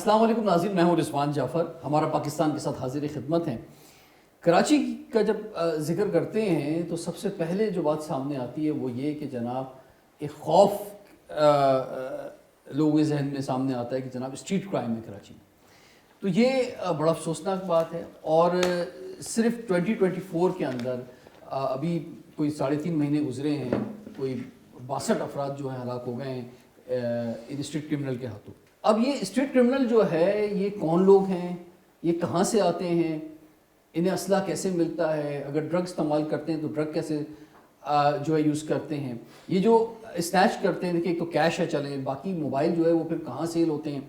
السلام علیکم ناظرین، میں ہوں رضوان جعفر، ہمارا پاکستان کے ساتھ حاضر خدمت ہیں۔ کراچی کا جب ذکر کرتے ہیں تو سب سے پہلے جو بات سامنے آتی ہے وہ یہ کہ جناب ایک خوف لوگوں کے ذہن میں سامنے آتا ہے کہ جناب اسٹریٹ کرائم ہے کراچی میں۔ تو یہ بڑا افسوسناک بات ہے، اور صرف 2024 کے اندر ابھی کوئی 3.5 مہینے گزرے ہیں، کوئی 62 افراد جو ہیں ہلاک ہو گئے ہیں ان اسٹریٹ کرمنل کے ہاتھوں۔ اب یہ اسٹریٹ کرمنل جو ہے یہ کون لوگ ہیں، یہ کہاں سے آتے ہیں، انہیں اسلحہ کیسے ملتا ہے، اگر ڈرگ استعمال کرتے ہیں تو ڈرگ کیسے جو ہے یوز کرتے ہیں، یہ جو اسنیچ کرتے ہیں، دیکھیں ایک تو کیش ہے چلیں، باقی موبائل جو ہے وہ پھر کہاں سیل ہوتے ہیں،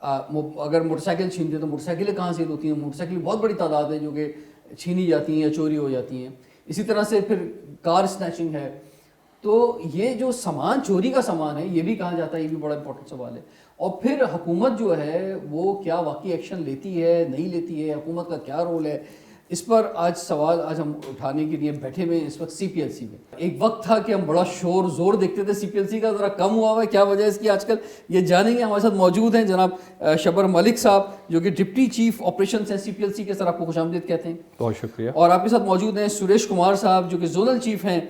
اگر موٹر سائیکل چھینتے ہیں تو موٹر سائیکلیں کہاں سیل ہوتی ہیں، موٹر سائیکل بہت بڑی تعداد ہے جو کہ چھینی جاتی ہیں یا چوری ہو جاتی ہیں۔ اسی طرح سے پھر کار اسنیچنگ ہے، تو یہ جو سامان چوری کا سامان ہے یہ بھی کہاں جاتا ہے، یہ بھی بڑا امپورٹنٹ سوال ہے۔ اور پھر حکومت جو ہے وہ کیا واقعی ایکشن لیتی ہے نہیں لیتی ہے، حکومت کا کیا رول ہے، اس پر سوال آج ہم اٹھانے کے لیے بیٹھے ہوئے ہیں اس وقت سی پی ایل سی میں۔ ایک وقت تھا کہ ہم بڑا شور زور دیکھتے تھے سی پی ایل سی کا، ذرا کم ہوا ہوا ہے، کیا وجہ ہے اس کی آج کل یہ جانیں گے۔ ہمارے ساتھ موجود ہیں جناب شبر ملک صاحب جو کہ ڈپٹی چیف آپریشنز ہیں سی پی ایل سی کے، سر آپ کو خوش آمدید کہتے ہیں۔ بہت شکریہ۔ اور آپ کے ساتھ موجود ہیں سریش کمار صاحب جو کہ زونل چیف ہیں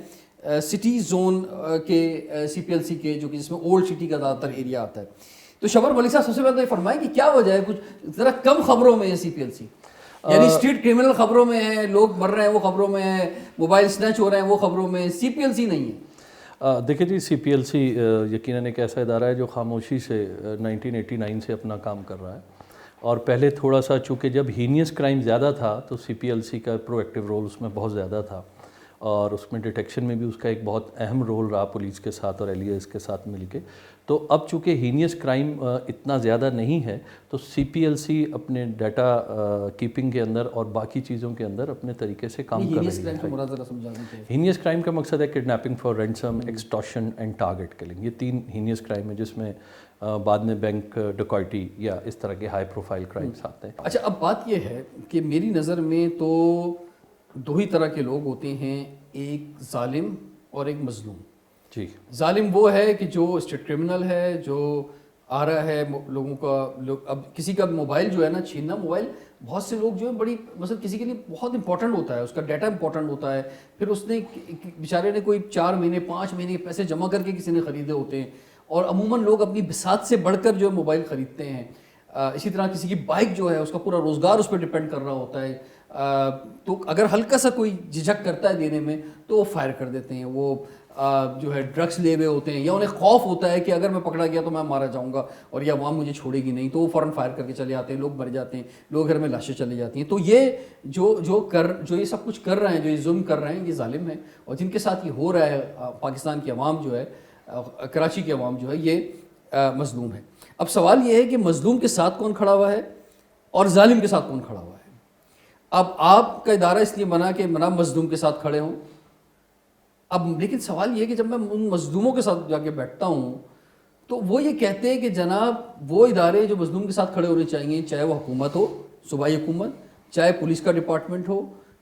سٹی زون کے سی پی ایل سی کے، جو کہ جس میں اولڈ سٹی کا زیادہ تر ایریا آتا ہے۔ تو شبر ملک صاحب سب سے پہلے یہ فرمائیں کہ کیا وجہ ہے، کچھ ذرا کم خبروں میں ہے سی پی ایل سی، یعنی اسٹریٹ کرمنل خبروں میں ہے، لوگ مر رہے ہیں وہ خبروں میں ہے، موبائل سنیچ ہو رہے ہیں وہ خبروں میں، سی پی ایل سی نہیں ہے۔ دیکھیں جی، سی پی ایل سی یقیناً ایک ایسا ادارہ ہے جو خاموشی سے 1989 سے اپنا کام کر رہا ہے، اور پہلے تھوڑا سا چونکہ جب ہینیس کرائم زیادہ تھا تو سی پی ایل سی کا پرو ایکٹیو رول اس میں بہت زیادہ تھا، اور اس میں ڈیٹیکشن میں بھی اس کا ایک بہت اہم رول رہا پولیس کے ساتھ اور ایل ای ایس کے ساتھ مل کے۔ تو اب چونکہ ہینیس کرائم اتنا زیادہ نہیں ہے تو سی پی ایل سی اپنے ڈیٹا کیپنگ کے اندر اور باقی چیزوں کے اندر اپنے طریقے سے کام کر رہی ہے۔ ہینیس کرائم کا مقصد ہے kidnapping for ransom, extortion and target killing, یہ 3 ہینیس کرائم ہے جس میں بعد میں بینک ڈکیتی یا اس طرح کے ہائی پروفائل کرائمز آتے ہیں۔ اچھا، اب بات یہ ہے کہ میری نظر میں تو 2 ہی طرح کے لوگ ہوتے ہیں، ایک ظالم اور ایک مظلوم۔ جی، ظالم وہ ہے کہ جو اسٹریٹ کرمنل ہے، جو آ رہا ہے لوگوں کا، اب کسی کا موبائل جو ہے نا چھیننا، موبائل بہت سے لوگ جو ہے بڑی مثلا کسی کے لیے بہت امپورٹنٹ ہوتا ہے، اس کا ڈیٹا امپورٹنٹ ہوتا ہے، پھر اس نے بیچارے نے کوئی 4 مہینے 5 مہینے کے پیسے جمع کر کے کسی نے خریدے ہوتے ہیں، اور عموماً لوگ اپنی بساط سے بڑھ کر جو ہے موبائل خریدتے ہیں۔ اسی طرح کسی کی بائک جو ہے اس کا پورا روزگار اس پہ ڈپینڈ کر رہا ہوتا ہے، تو اگر ہلکا سا کوئی جھجک کرتا ہے دینے میں تو وہ فائر کر دیتے ہیں، وہ جو ہے ڈرگس لے ہوئے ہوتے ہیں، یا انہیں خوف ہوتا ہے کہ اگر میں پکڑا گیا تو میں مارا جاؤں گا اور یہ عوام مجھے چھوڑے گی نہیں، تو وہ فوراً فائر کر کے چلے آتے ہیں، لوگ مر جاتے ہیں، لوگ گھر میں لاشیں چلی جاتی ہیں۔ تو یہ جو یہ سب کچھ کر رہے ہیں، جو یہ ظلم کر رہے ہیں، یہ ظالم ہیں، اور جن کے ساتھ یہ ہو رہا ہے پاکستان کی عوام جو ہے، کراچی کی عوام جو ہے، یہ مظلوم ہے۔ اب سوال یہ ہے کہ مظلوم کے ساتھ کون کھڑا ہوا ہے اور ظالم کے ساتھ کون کھڑا ہوا ہے۔ اب آپ کا ادارہ اس لیے بنا کہ جناب مظلوم کے ساتھ کھڑے ہوں، اب لیکن سوال یہ ہے کہ جب میں ان مظلوموں کے ساتھ جا کے بیٹھتا ہوں تو وہ یہ کہتے ہیں کہ جناب وہ ادارے جو مظلوم کے ساتھ کھڑے ہونے چاہیے، چاہے وہ حکومت ہو، صوبائی حکومت، چاہے پولیس کا ڈپارٹمنٹ ہو،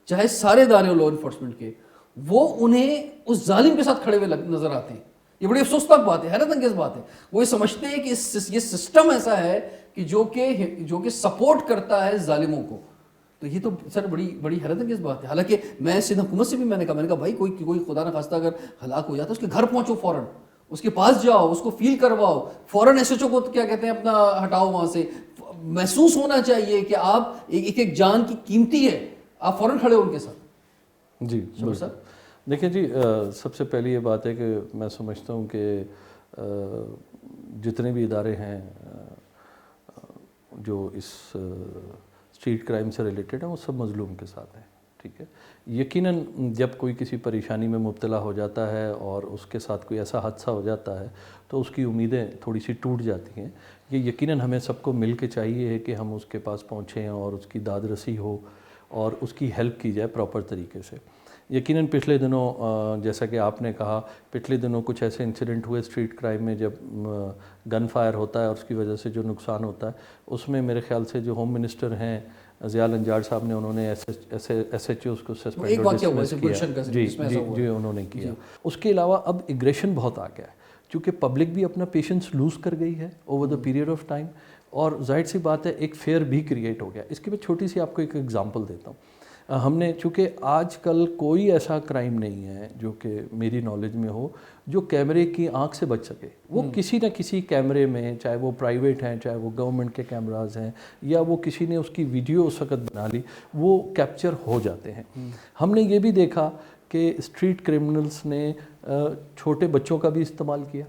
چاہے سارے ادارے ہو لا انفورسمنٹ کے، وہ انہیں اس ظالم کے ساتھ کھڑے ہوئے نظر آتے ہیں۔ یہ بڑی افسوسناک بات ہے، حیرت انگیز بات ہے۔ وہ یہ سمجھتے ہیں کہ یہ سسٹم ایسا ہے کہ جو کہ سپورٹ کرتا ہے ظالموں کو۔ تو یہ تو سر بڑی حیرت انگیز بات ہے۔ حالانکہ میں سندھ حکومت سے بھی میں نے کہا بھائی کوئی خدا نہ خواستہ اگر ہلاک ہو جاتا ہے اس کے گھر پہنچو، فوراً اس کے پاس جاؤ، اس کو فیل کرواؤ، فوراً ایس ایچ او کو کیا کہتے ہیں اپنا ہٹاؤ وہاں سے، محسوس ہونا چاہیے کہ آپ ایک جان کی قیمتی ہے، آپ فوراً کھڑے ہو ان کے ساتھ۔ جی صاحب دیکھیں جی، سب سے پہلی یہ بات ہے کہ میں سمجھتا ہوں کہ جتنے بھی ادارے ہیں جو اس اسٹریٹ کرائم سے ریلیٹڈ ہیں وہ سب مظلوم کے ساتھ ہیں، ٹھیک ہے۔ یقیناً جب کوئی کسی پریشانی میں مبتلا ہو جاتا ہے اور اس کے ساتھ کوئی ایسا حادثہ ہو جاتا ہے تو اس کی امیدیں تھوڑی سی ٹوٹ جاتی ہیں۔ یہ یقیناً ہمیں سب کو مل کے چاہیے ہے کہ ہم اس کے پاس پہنچیں اور اس کی داد رسی ہو اور اس کی ہیلپ کی جائے پراپر طریقے سے۔ یقیناً پچھلے دنوں جیسا کہ آپ نے کہا، پچھلے دنوں کچھ ایسے انسیڈنٹ ہوئے اسٹریٹ کرائم میں جب گن فائر ہوتا ہے اور اس کی وجہ سے جو نقصان ہوتا ہے، اس میں میرے خیال سے جو ہوم منسٹر ہیں ضیاء الانجار صاحب نے، انہوں نے ایس ایچ اوز کو سسپینڈ اور ڈسمس کیا۔ جی انہوں نے کیا۔ اس کے علاوہ اب ایگریشن بہت آ گیا ہے، چونکہ پبلک بھی اپنا پیشنس لوز کر گئی ہے over the period of time, اور ظاہر سی بات ہے ایک فیئر بھی کریٹ ہو گیا. اس کی میں چھوٹی سی آپ کو ایک ایگزامپل دیتا ہوں. ہم نے چونکہ آج کل کوئی ایسا کرائم نہیں ہے جو کہ میری نالج میں ہو جو کیمرے کی آنکھ سے بچ سکے. وہ کسی نہ کسی کیمرے میں, چاہے وہ پرائیویٹ ہیں, چاہے وہ گورنمنٹ کے کیمراز ہیں, یا وہ کسی نے اس کی ویڈیو اس وقت بنا لی, وہ کیپچر ہو جاتے ہیں. ہم نے یہ بھی دیکھا کہ اسٹریٹ کرمنلز نے چھوٹے بچوں کا بھی استعمال کیا.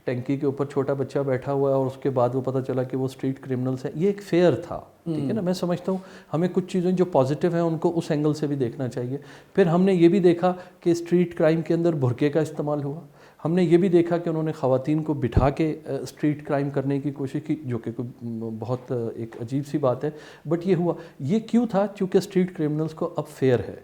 ٹینکی کے اوپر چھوٹا بچہ بیٹھا ہوا ہے اور اس کے بعد وہ پتہ چلا کہ وہ اسٹریٹ کرمنلز ہیں. یہ ایک فیئر تھا, ٹھیک ہے نا. میں سمجھتا ہوں ہمیں کچھ چیزیں جو پازیٹیو ہیں ان کو اس اینگل سے بھی دیکھنا چاہیے. پھر ہم نے یہ بھی دیکھا کہ اسٹریٹ کرائم کے اندر برقعے کا استعمال ہوا. ہم نے یہ بھی دیکھا کہ انہوں نے خواتین کو بٹھا کے اسٹریٹ کرائم کرنے کی کوشش کی, جو کہ بہت ایک عجیب سی بات ہے, بٹ یہ ہوا. یہ کیوں تھا؟ چونکہ اسٹریٹ کرمنلز کو اب فیئر ہے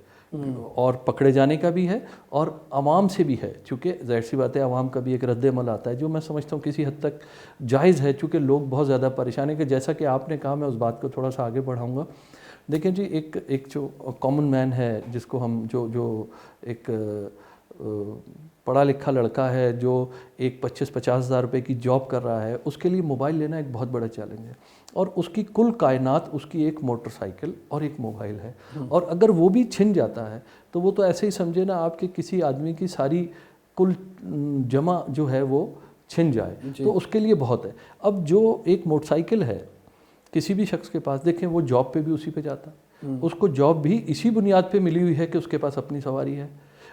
اور پکڑے جانے کا بھی ہے اور عوام سے بھی ہے, چونکہ ظاہر سی بات ہے عوام کا بھی ایک رد عمل آتا ہے جو میں سمجھتا ہوں کسی حد تک جائز ہے, چونکہ لوگ بہت زیادہ پریشان ہیں. کہ جیسا کہ آپ نے کہا, میں اس بات کو تھوڑا سا آگے بڑھاؤں گا. دیکھیں جی, ایک جو کامن مین ہے, جس کو ہم جو ایک پڑھا لکھا لڑکا ہے جو ایک 25-50 ہزار روپے کی جاب کر رہا ہے, اس کے لیے موبائل لینا ایک بہت بڑا چیلنج ہے. اور اس کی کل کائنات اس کی ایک موٹر سائیکل اور ایک موبائل ہے. اور اگر وہ بھی چھن جاتا ہے تو وہ تو ایسے ہی سمجھے نا آپ کے کسی آدمی کی ساری کل جمع جو ہے وہ چھن جائے, تو اس کے لیے بہت ہے. اب جو ایک موٹر سائیکل ہے کسی بھی شخص کے پاس, دیکھیں وہ جاب پہ بھی اسی پہ جاتا ہے, اس کو جاب بھی اسی بنیاد پہ ملی ہوئی ہے کہ اس کے پاس اپنی سواری ہے.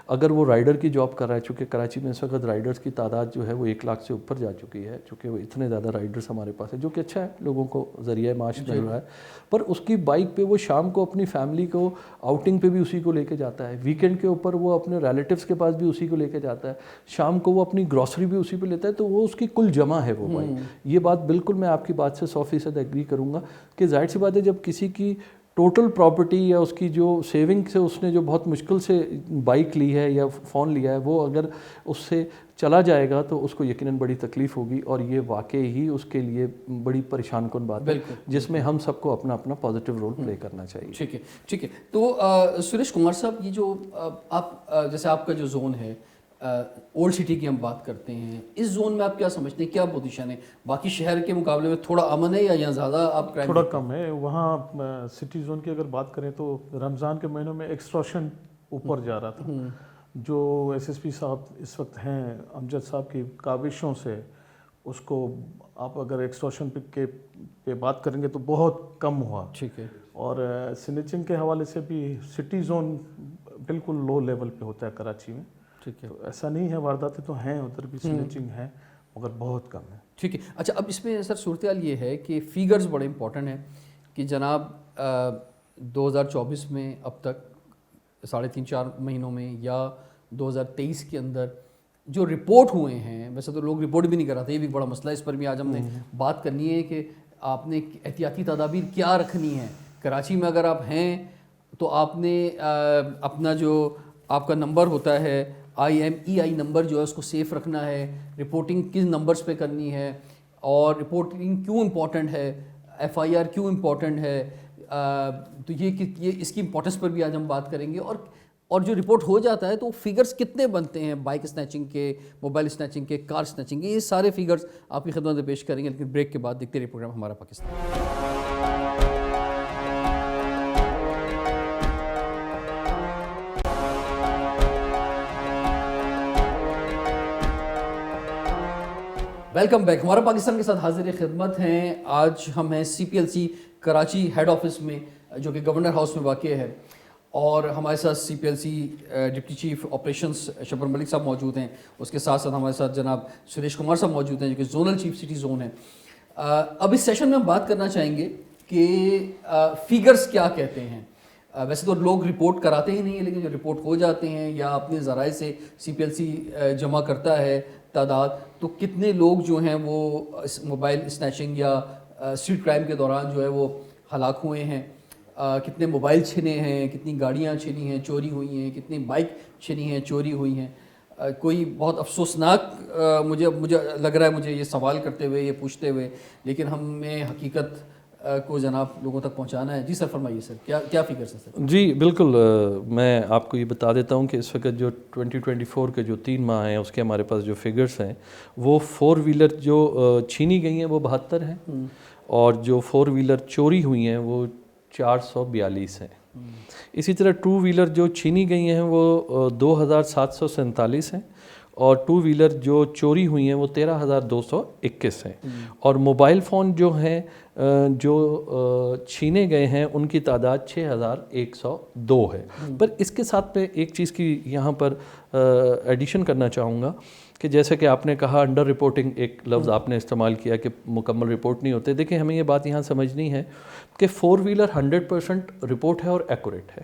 اگر وہ رائڈر کی جاب کر رہا ہے, چونکہ کراچی میں اس وقت رائڈرز کی تعداد جو ہے وہ 1 لاکھ سے اوپر جا چکی ہے, چونکہ وہ اتنے زیادہ رائڈرز ہمارے پاس ہیں, جو کہ اچھا ہے, لوگوں کو ذریعہ معاش مل رہا ہے. پر اس کی بائک پہ وہ شام کو اپنی فیملی کو آؤٹنگ پہ بھی اسی کو لے کے جاتا ہے, ویکینڈ کے اوپر وہ اپنے ریلیٹیوز کے پاس بھی اسی کو لے کے جاتا ہے, شام کو وہ اپنی گروسری بھی اسی پہ لیتا ہے. تو وہ اس کی کل جمع ہے وہ بائک. یہ بات بالکل میں آپ کی بات سے 100% ایگری کروں گا کہ ظاہر سی بات ہے جب کسی کی ٹوٹل پراپرٹی یا اس کی جو سیونگ سے اس نے جو بہت مشکل سے بائک لی ہے یا فون لیا ہے, وہ اگر اس سے چلا جائے گا تو اس کو یقیناً بڑی تکلیف ہوگی. اور یہ واقعی ہی اس کے لیے بڑی پریشان کن بات ہے, جس میں ہم سب کو اپنا اپنا پازیٹیو رول پلے کرنا چاہیے. ٹھیک ہے. تو سریش کمار صاحب, یہ جو آپ جیسے آپ کا جو زون ہے, اولڈ سٹی کی ہم بات کرتے ہیں, اس زون میں آپ کیا سمجھتے ہیں, کیا پوزیشن ہے؟ باقی شہر کے مقابلے میں تھوڑا امن ہے یا یہاں زیادہ آپ کرائم؟ تھوڑا کم ہے. وہاں سٹی زون کی اگر بات کریں تو رمضان کے مہینوں میں ایکسٹورشن اوپر جا رہا تھا. جو ایس ایس پی صاحب اس وقت ہیں, امجد صاحب کی کاوشوں سے اس کو آپ اگر ایکسٹورشن پہ بات کریں گے تو بہت کم ہوا. ٹھیک ہے. اور سنیچنگ کے حوالے سے بھی سٹی زون بالکل لو لیول پہ ہوتا ہے کراچی میں. ٹھیک ہے. تو ایسا نہیں ہے, وارداتیں تو ہیں ادھر بھی, سنیچنگ ہے مگر بہت کم ہے. ٹھیک ہے. اچھا, اب اس میں سر صورتحال یہ ہے کہ فیگرز بڑے امپورٹنٹ ہیں کہ جناب 2024 میں اب تک 3.5-4 مہینوں میں یا 2023 کے اندر جو رپورٹ ہوئے ہیں, ویسے تو لوگ رپورٹ بھی نہیں کراتے, یہ بھی بڑا مسئلہ ہے, اس پر بھی آج ہم نے بات کرنی ہے کہ آپ نے احتیاطی تدابیر کیا رکھنی ہے. کراچی میں اگر آپ ہیں تو آپ نے اپنا جو آپ کا نمبر ہوتا ہے IMEI نمبر جو ہے اس کو سیف رکھنا ہے. رپورٹنگ کس نمبرز پہ کرنی ہے, اور رپورٹنگ کیوں امپورٹنٹ ہے, FIR کیوں امپورٹنٹ ہے, تو یہ اس کی امپورٹنس پر بھی آج ہم بات کریں گے. اور جو رپورٹ ہو جاتا ہے تو فیگرز کتنے بنتے ہیں, بائک اسنیچنگ کے, موبائل اسنیچنگ کے, کار اسنیچنگ کے, یہ سارے فیگرز آپ کی خدمت میں پیش کریں گے. لیکن بریک کے بعد دیکھتے رہیے پروگرام ہمارا پاکستان. Welcome back. ہمارا پاکستان کے ساتھ حاضر خدمت ہیں. آج ہم ہیں CPLC کراچی ہیڈ آفس میں, جو کہ گورنر ہاؤس میں واقع ہے, اور ہمارے ساتھ CPLC ڈپٹی چیف آپریشنز شبر ملک صاحب موجود ہیں. اس کے ساتھ ساتھ ہمارے ساتھ جناب سریش کمار صاحب موجود ہیں, جو کہ زونل چیف سٹی زون ہیں. اب اس سیشن میں ہم بات کرنا چاہیں گے کہ فیگرز کیا کہتے ہیں. ویسے تو لوگ رپورٹ کراتے ہی نہیں ہیں, لیکن جو رپورٹ ہو جاتے ہیں یا اپنے ذرائع سے CPLC جمع کرتا ہے تعداد, تو کتنے لوگ جو ہیں وہ موبائل اسنیچنگ یا اسٹریٹ کرائم کے دوران جو ہے وہ ہلاک ہوئے ہیں, کتنے موبائل چھنے ہیں, کتنی گاڑیاں چھنی ہیں, چوری ہوئی ہیں, کتنی بائک چھنی ہیں, چوری ہوئی ہیں. کوئی بہت افسوسناک مجھے لگ رہا ہے مجھے یہ سوال کرتے ہوئے, یہ پوچھتے ہوئے, لیکن ہمیں حقیقت کو جناب لوگوں تک پہنچانا ہے. جی سر فرمائیے سر, کیا فگرز ہیں سر؟ جی بالکل, میں آپ کو یہ بتا دیتا ہوں کہ اس وقت جو 2024 کے جو 3 ماہ ہیں اس کے ہمارے پاس جو فگرز ہیں وہ 4 ویلر جو چھینی گئی ہیں وہ 72 ہیں, اور جو 4 ویلر چوری ہوئی ہیں وہ 442 ہیں. اسی طرح 2 ویلر جو چھینی گئی ہیں وہ 2747 ہیں, اور 2 ویلر جو چوری ہوئی ہیں وہ 13221 ہیں. اور موبائل فون جو ہیں جو چھینے گئے ہیں ان کی تعداد 6102 ہے. پر اس کے ساتھ میں ایک چیز کی یہاں پر ایڈیشن کرنا چاہوں گا کہ جیسے کہ آپ نے کہا انڈر رپورٹنگ ایک لفظ آپ نے استعمال کیا کہ مکمل رپورٹ نہیں ہوتے. دیکھیں ہمیں یہ بات یہاں سمجھنی ہے کہ 4 ویلر 100% رپورٹ ہے اور ایکوریٹ ہے.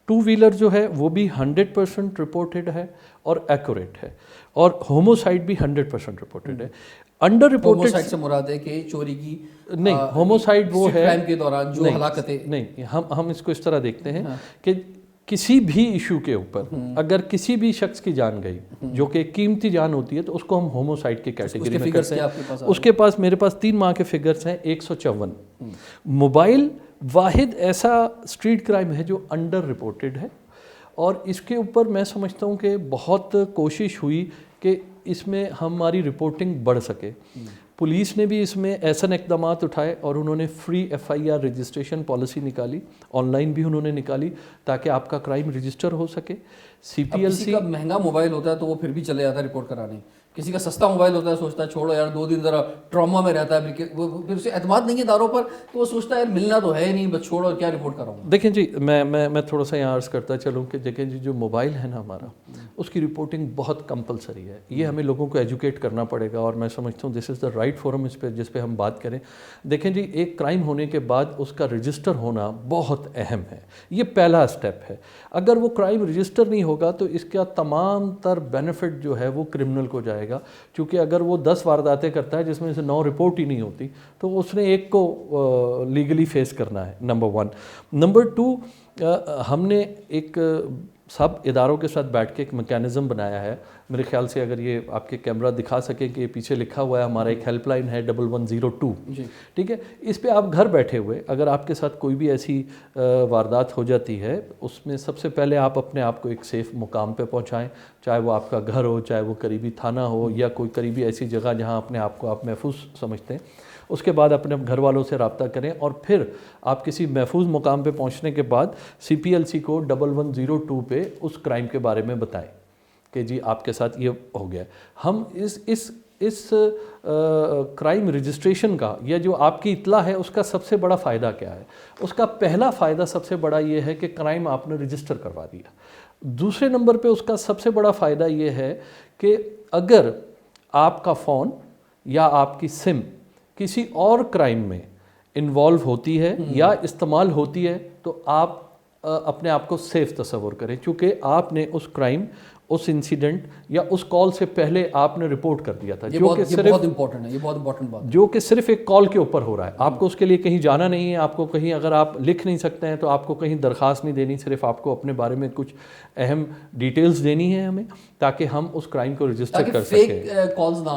2 ویلر جو ہے وہ بھی 100% رپورٹڈ ہے اور ایکوریٹ ہے, اور ہوموسائڈ بھی 100% رپورٹڈ ہے. انڈر رپورٹڈ ہوموسائڈ سے مراد ہے کہ چوری کی نہیں, ہوموسائڈ وہ ہے کرائم کے دوران جو ہلاکتیں نہیں, ہم اس کو اس طرح دیکھتے ہیں کہ کسی بھی ایشو کے اوپر اگر کسی بھی شخص کی جان گئی جو کہ قیمتی جان ہوتی ہے تو اس کو ہم ہوموسائڈ کی کیٹیگری میں کرتے ہیں. اس کے پاس میرے پاس 3 ماہ کے فگرز ہیں 154. موبائل واحد ایسا اسٹریٹ کرائم ہے جو انڈر رپورٹڈ ہے, اور اس کے اوپر میں سمجھتا ہوں کہ بہت کوشش ہوئی کہ اس میں ہماری رپورٹنگ بڑھ سکے. پولیس نے بھی اس میں ایسن اقدامات اٹھائے اور انہوں نے فری FIR رجسٹریشن پالیسی نکالی, آن لائن بھی انہوں نے نکالی تاکہ آپ کا کرائم رجسٹر ہو سکے. کسی کا مہنگا موبائل ہوتا ہے تو وہ پھر بھی چلے جاتا ہے رپورٹ کرانے. کسی کا سستا موبائل ہوتا ہے سوچتا ہے چھوڑو یار 2 دن ذرا ٹراما میں رہتا ہے, پھر اسے اعتماد نہیں ہے داروں پر تو وہ سوچتا ہے یار ملنا تو ہے نہیں, بس چھوڑو کیا رپورٹ کراؤں. دیکھیں جی میں تھوڑا سا یہاں عرض کرتا چلوں کہ دیکھیں جی جو موبائل ہے نا ہمارا, اس کی رپورٹنگ بہت کمپلسری ہے. یہ ہمیں لوگوں کو ایجوکیٹ کرنا پڑے گا, اور میں سمجھتا ہوں دس از دا رائٹ فورم جس پہ ہم بات کریں. دیکھیں جی ایک کرائم ہونے کے بعد اس کا رجسٹر ہونا بہت اہم ہے, یہ پہلا اسٹیپ ہے. اگر وہ کرائم رجسٹر نہیں ہوگا تو اس کا تمام تر بینیفٹ جو ہے وہ کرمنل کو جائے گا, کیونکہ اگر وہ 10 وارداتیں کرتا ہے جس میں سے 9 رپورٹ ہی نہیں ہوتی تو اس نے ایک کو لیگلی فیس کرنا ہے, نمبر 1. نمبر 2, ہم نے ایک سب اداروں کے ساتھ بیٹھ کے ایک میکینزم بنایا ہے. میرے خیال سے اگر یہ آپ کے کیمرہ دکھا سکیں کہ پیچھے لکھا ہوا ہے ہمارا ایک ہیلپ لائن ہے 1102, ٹھیک ہے. اس پہ آپ گھر بیٹھے ہوئے اگر آپ کے ساتھ کوئی بھی ایسی واردات ہو جاتی ہے, اس میں سب سے پہلے آپ اپنے آپ کو ایک سیف مقام پہ پہنچائیں, چاہے وہ آپ کا گھر ہو, چاہے وہ قریبی تھانہ ہو, یا کوئی قریبی ایسی جگہ جہاں اپنے آپ کو آپ محفوظ سمجھتے ہیں. اس کے بعد اپنے گھر والوں سے رابطہ کریں, اور پھر آپ کسی محفوظ مقام پہ پہنچنے کے بعد CPLC کو 1102 پہ اس کرائم کے بارے میں بتائیں کہ جی آپ کے ساتھ یہ ہو گیا. ہم اس کرائم رجسٹریشن کا یا جو آپ کی اطلاع ہے اس کا سب سے بڑا فائدہ کیا ہے؟ اس کا پہلا فائدہ سب سے بڑا یہ ہے کہ کرائم آپ نے رجسٹر کروا دیا. دوسرے نمبر پہ اس کا سب سے بڑا فائدہ یہ ہے کہ اگر آپ کا فون یا آپ کی سم کسی اور کرائم میں انوالو ہوتی ہے یا استعمال ہوتی ہے تو آپ اپنے آپ کو سیف تصور کریں, چونکہ آپ نے اس کرائم, اس انسیڈنٹ یا اس کال سے پہلے آپ نے رپورٹ کر دیا تھا, جو کہ صرف بہت امپورٹنٹ ہے. یہ بہت امپورٹنٹ بات جو کہ صرف ایک کال کے اوپر ہو رہا ہے. آپ کو اس کے لیے کہیں جانا نہیں ہے, آپ کو کہیں اگر آپ لکھ نہیں سکتے ہیں تو آپ کو کہیں درخواست نہیں دینی, صرف آپ کو اپنے بارے میں کچھ اہم ڈیٹیلز دینی ہے ہمیں تاکہ ہم اس کرائم کو رجسٹر کر سکیں,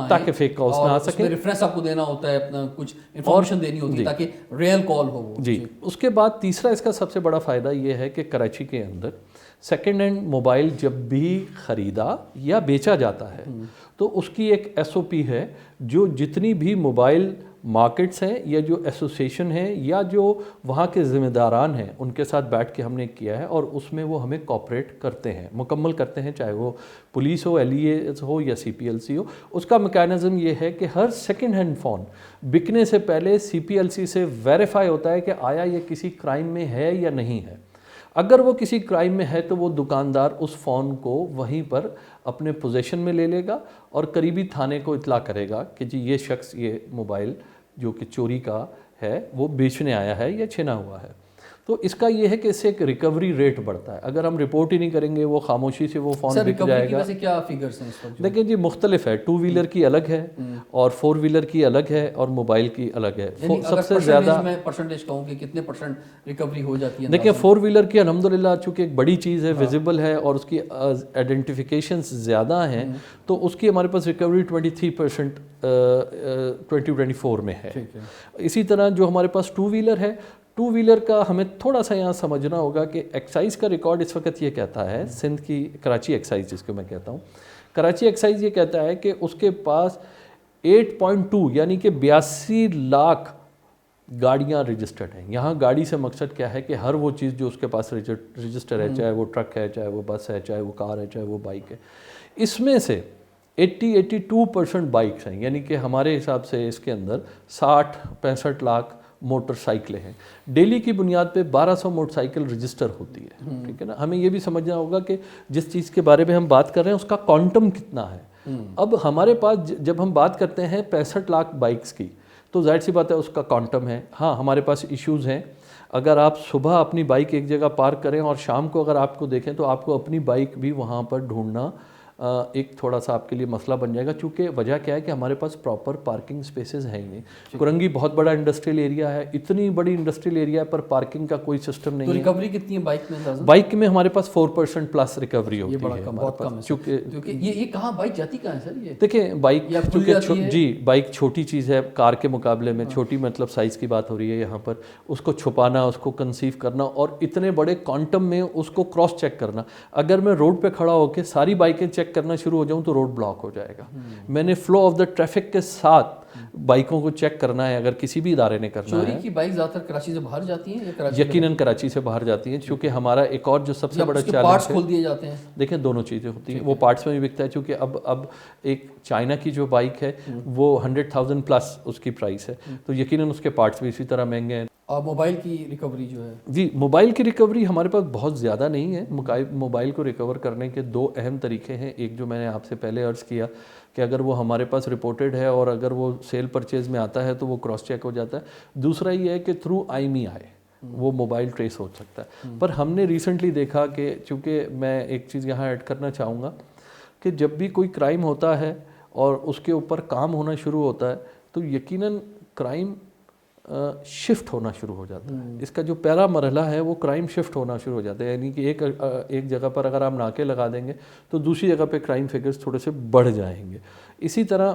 تاکہ فیک کالز نہ آ سکیں. ریفرنس آپ کو دینا ہوتا ہے, اپنا کچھ انفارمیشن دینی ہوتی ہے تاکہ ریئل کال ہو. جی اس کے بعد تیسرا اس کا سب سے بڑا فائدہ یہ ہے کہ کراچی کے اندر سیکنڈ ہینڈ موبائل جب بھی خریدا یا بیچا جاتا ہے تو اس کی ایک SOP ہے جو جتنی بھی موبائل مارکیٹس ہیں یا جو ایسوسیشن ہیں یا جو وہاں کے ذمہ داران ہیں ان کے ساتھ بیٹھ کے ہم نے کیا ہے, اور اس میں وہ ہمیں کوآپریٹ کرتے ہیں, مکمل کرتے ہیں, چاہے وہ پولیس ہو, LEA ہو یا CPLC ہو. اس کا میکینزم یہ ہے کہ ہر سیکنڈ ہینڈ فون بکنے سے پہلے CPLC سے ویریفائی ہوتا ہے کہ آیا یہ کسی کرائم میں ہے یا نہیں ہے. اگر وہ کسی کرائم میں ہے تو وہ دکاندار اس فون کو وہیں پر اپنے پوزیشن میں لے لے گا اور قریبی تھانے کو اطلاع کرے گا کہ جی یہ شخص یہ موبائل جو کہ چوری کا ہے وہ بیچنے آیا ہے یا چھنا ہوا ہے. تو اس کا یہ ہے کہ اس سے ایک ریکوری ریٹ بڑھتا ہے. اگر ہم رپورٹ ہی نہیں کریں گے وہ خاموشی سے وہ فون بک جائے گا. کیا فیگرز ہیں اس وقت؟ دیکھیں جی مختلف ہے, 2 ویلر کی الگ ہے اور 4 ویلر کی الگ ہے اور موبائل کی الگ ہے. سب سے زیادہ میں پرسنٹیج کہوں کہ کتنے % ریکوری ہو جاتی ہے؟ دیکھیں 4 ویلر کی الحمدللہ چونکہ ایک بڑی چیز ہے, ویزیبل ہے اور اس کی آئیڈینٹیفیکیشنز زیادہ ہیں تو اس کی ہمارے پاس ریکوری 23% 2024 میں ہے. اسی طرح جو ہمارے پاس 2 ویلر ہے, 2 ویلر کا ہمیں تھوڑا سا یہاں سمجھنا ہوگا کہ ایکسائز کا ریکارڈ اس وقت یہ کہتا ہے, سندھ کی کراچی ایکسائز جس کو میں کہتا ہوں, کراچی ایکسائز یہ کہتا ہے کہ اس کے پاس 8.2 یعنی کہ 82 لاکھ گاڑیاں رجسٹرڈ ہیں. یہاں گاڑی سے مقصد کیا ہے کہ ہر وہ چیز جو اس کے پاس رجسٹر ہے, چاہے وہ ٹرک ہے, چاہے وہ بس ہے, چاہے وہ کار ہے, چاہے وہ بائک ہے. اس میں سے 82% بائکس ہیں, یعنی کہ ہمارے حساب سے اس کے اندر 60-65 لاکھ موٹر سائیکلیں ہیں. ڈیلی کی بنیاد پہ 1200 موٹر سائیکل رجسٹر ہوتی ہے, ٹھیک ہے نا. ہمیں یہ بھی سمجھنا ہوگا کہ جس چیز کے بارے میں ہم بات کر رہے ہیں اس کا کوانٹم کتنا ہے. اب ہمارے پاس جب ہم بات کرتے ہیں 65 لاکھ بائکس کی, تو ظاہر سی بات ہے اس کا کوانٹم ہے. ہاں ہمارے پاس ایشوز ہیں. اگر آپ صبح اپنی بائک ایک جگہ پارک کریں اور شام کو اگر آپ کو دیکھیں تو آپ کو اپنی بائک بھی وہاں پر ڈھونڈنا ایک تھوڑا سا آپ کے لیے مسئلہ بن جائے گا, چونکہ وجہ کیا ہے کہ ہمارے پاس پراپر پارکنگ سپیسز ہیں ہی نہیں. کرنگی بہت بڑا انڈسٹریل ایریا ہے, اتنی بڑی انڈسٹریل ایریا ہے پر پارکنگ کا کوئی سسٹم نہیں ہے. تو ریکوری کتنی ہے بائک میں اندازہ؟ بائک میں ہمارے پاس 4% پلس ریکوری ہوتی ہے. یہ بڑا کم, بہت کم ہے کیونکہ یہ کہاں بائک جاتی کہاں ہے سر؟ یہ دیکھیں بائک چونکہ جی بائک چھوٹی چیز ہے کار کے مقابلے میں, چھوٹی مطلب سائز کی بات ہو رہی ہے یہاں پر. اس کو چھپانا, اس کو کنسیو کرنا اور اتنے بڑے کوانٹم میں اس کو کراس چیک کرنا. اگر میں روڈ پہ کھڑا ہو کے ساری بائکیں چیک کرنا شروع ہو جاؤں تو روڈ بلاک ہو جائے گا. میں نے فلو آف دا ٹریفک کے ساتھ بائکوں کو چیک کرنا ہے اگر کسی بھی ادارے نے کرنا ہے. چوری کی بائک زیادہ تر کراچی سے باہر جاتی ہیں یا کراچی؟ یقیناً کراچی سے باہر جاتی ہیں, چونکہ ہمارا ایک اور جو سب سے بڑا چیلنج پارٹس کھول دیے جاتے ہیں. دیکھیں دونوں چیزیں ہوتی ہیں, وہ پارٹس میں بھی بکتا ہے چونکہ اب ایک چائنا کی جو بائک ہے وہ 100,000 پلس اس کی پرائس ہے, تو یقیناً اس کے پارٹس بھی اسی طرح مہنگے ہیں. اور موبائل کی ریکوری جو ہے؟ جی موبائل کی ریکوری ہمارے پاس بہت زیادہ نہیں ہے. موبائل کو ریکور کرنے کے 2 اہم طریقے ہیں. ایک جو میں نے آپ سے پہلے عرض کیا کہ اگر وہ ہمارے پاس رپورٹڈ ہے اور اگر وہ سیل پرچیز میں آتا ہے تو وہ کراس چیک ہو جاتا ہے. دوسرا یہ ہے کہ تھرو IMEI وہ موبائل ٹریس ہو سکتا ہے. پر ہم نے ریسنٹلی دیکھا کہ چونکہ میں ایک چیز یہاں ایڈ کرنا چاہوں گا کہ جب بھی کوئی کرائم ہوتا ہے اور اس کے اوپر کام ہونا شروع ہوتا ہے تو یقیناً کرائم شفٹ ہونا شروع ہو جاتا ہے. اس کا جو پہلا مرحلہ ہے وہ کرائم شفٹ ہونا شروع ہو جاتا ہے, یعنی کہ ایک جگہ پر اگر آپ ناکے لگا دیں گے تو دوسری جگہ پہ کرائم فگرز تھوڑے سے بڑھ جائیں گے. اسی طرح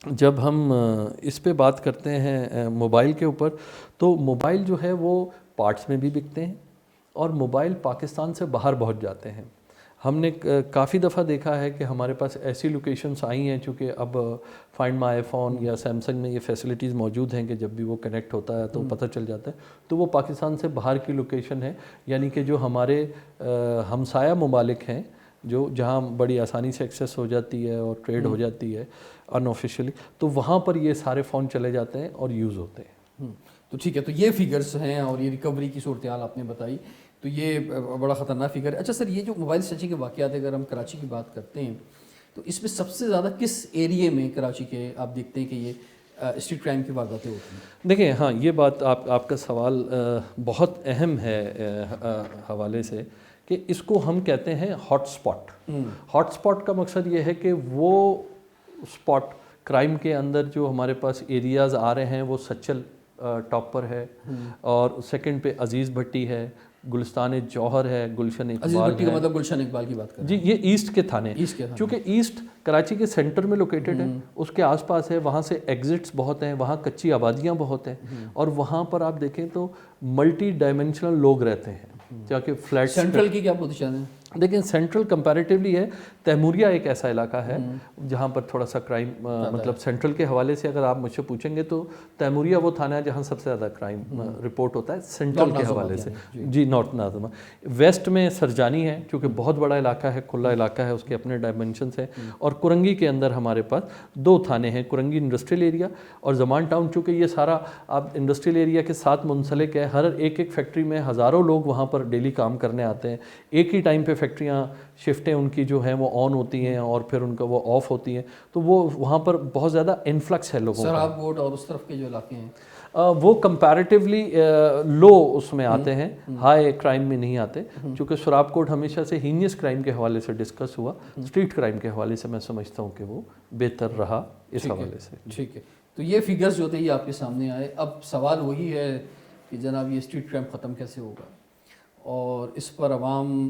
جب ہم اس پہ بات کرتے ہیں موبائل کے اوپر, تو موبائل جو ہے وہ پارٹس میں بھی بکتے ہیں اور موبائل پاکستان سے باہر بہت جاتے ہیں. ہم نے کافی دفعہ دیکھا ہے کہ ہمارے پاس ایسی لوکیشنز آئی ہیں, چونکہ اب فائنڈ مائی فون یا سیمسنگ میں یہ فیسلٹیز موجود ہیں کہ جب بھی وہ کنیکٹ ہوتا ہے تو پتہ چل جاتا ہے, تو وہ پاکستان سے باہر کی لوکیشن ہے. یعنی کہ جو ہمارے ہمسایہ ممالک ہیں جو جہاں بڑی آسانی سے ایکسیس ہو جاتی ہے اور ٹریڈ ہو جاتی ہے ان آفیشیلی, تو وہاں پر یہ سارے فون چلے جاتے ہیں اور یوز ہوتے ہیں. تو ٹھیک ہے, تو یہ فگرز ہیں اور یہ ریکوری کی صورتحال آپ نے بتائی, تو یہ بڑا خطرناک فگر ہے. اچھا سر, یہ جو موبائل سنچنگ کے واقعات اگر ہم کراچی کی بات کرتے ہیں تو اس میں سب سے زیادہ کس ایریے میں کراچی کے آپ دیکھتے ہیں کہ یہ اسٹریٹ کرائم کی وارداتیں ہوتی ہیں؟ دیکھیں ہاں یہ بات آپ کا سوال بہت اہم ہے حوالے سے کہ اس کو ہم کہتے ہیں ہاٹ سپاٹ. ہاٹ سپاٹ کا مقصد یہ ہے کہ وہ سپاٹ کرائم کے اندر جو ہمارے پاس ایریاز آ رہے ہیں وہ سچل ٹاپ پر ہے, اور سیکنڈ پہ عزیز بھٹی ہے, گلستان جوہر ہے, گلشن اقبال ہے. مطلب گلشن اقبال کی بات کر جی, یہ ایسٹ کے تھانے, چونکہ ایسٹ کراچی کے سینٹر میں لوکیٹڈ ہے, اس کے آس پاس ہے, وہاں سے ایگزٹس بہت ہیں, وہاں کچی آبادیاں بہت ہیں, اور وہاں پر آپ دیکھیں تو ملٹی ڈائمینشنل لوگ رہتے ہیں. جاکہ فلیٹ سینٹرل کی کیا پوزیشن ہے؟ لیکن سینٹرل کمپیریٹیولی ہے. تیموریہ ایک ایسا علاقہ ہے جہاں پر تھوڑا سا کرائم مطلب سینٹرل کے حوالے سے اگر آپ مجھ سے پوچھیں گے تو تیموریہ وہ تھانہ ہے جہاں سب سے زیادہ کرائم رپورٹ ہوتا ہے سینٹرل کے حوالے سے. جی نارتھ ناظمہ. ویسٹ میں سرجانی ہے چونکہ بہت بڑا علاقہ ہے, کھلا علاقہ ہے, اس کے اپنے ڈائمینشنس ہیں. اور کرنگی کے اندر ہمارے پاس 2 تھانے ہیں, کرنگی انڈسٹریل ایریا اور زمان ٹاؤن. چونکہ یہ سارا آپ انڈسٹریل ایریا کے ساتھ منسلک ہے, ہر ایک فیکٹری میں ہزاروں لوگ وہاں پر ڈیلی کام کرنے آتے ہیں. ایک ہی ٹائم پہ فیکٹریاں شفٹیں ان کی جو ہیں وہ آن ہوتی ہیں اور پھر ان کا وہ آف ہوتی ہیں, تو وہ وہاں پر بہت زیادہ انفلکس ہے لوگوں کا. سراب گوٹ اور اس طرف کے جو علاقے ہیں وہ کمپیریٹیولی لو اس میں آتے ہیں, ہائی کرائم میں نہیں آتے. چونکہ سراب کوٹ ہمیشہ سے ہینیس کرائم کے حوالے سے ڈسکس ہوا, اسٹریٹ کرائم کے حوالے سے میں سمجھتا ہوں کہ وہ بہتر رہا اس حوالے سے. ٹھیک ہے, تو یہ فگرز جو تھے یہ آپ کے سامنے آئے. اب سوال وہی ہے کہ جناب یہ اسٹریٹ کرائم ختم کیسے ہوگا, اور اس پر عوام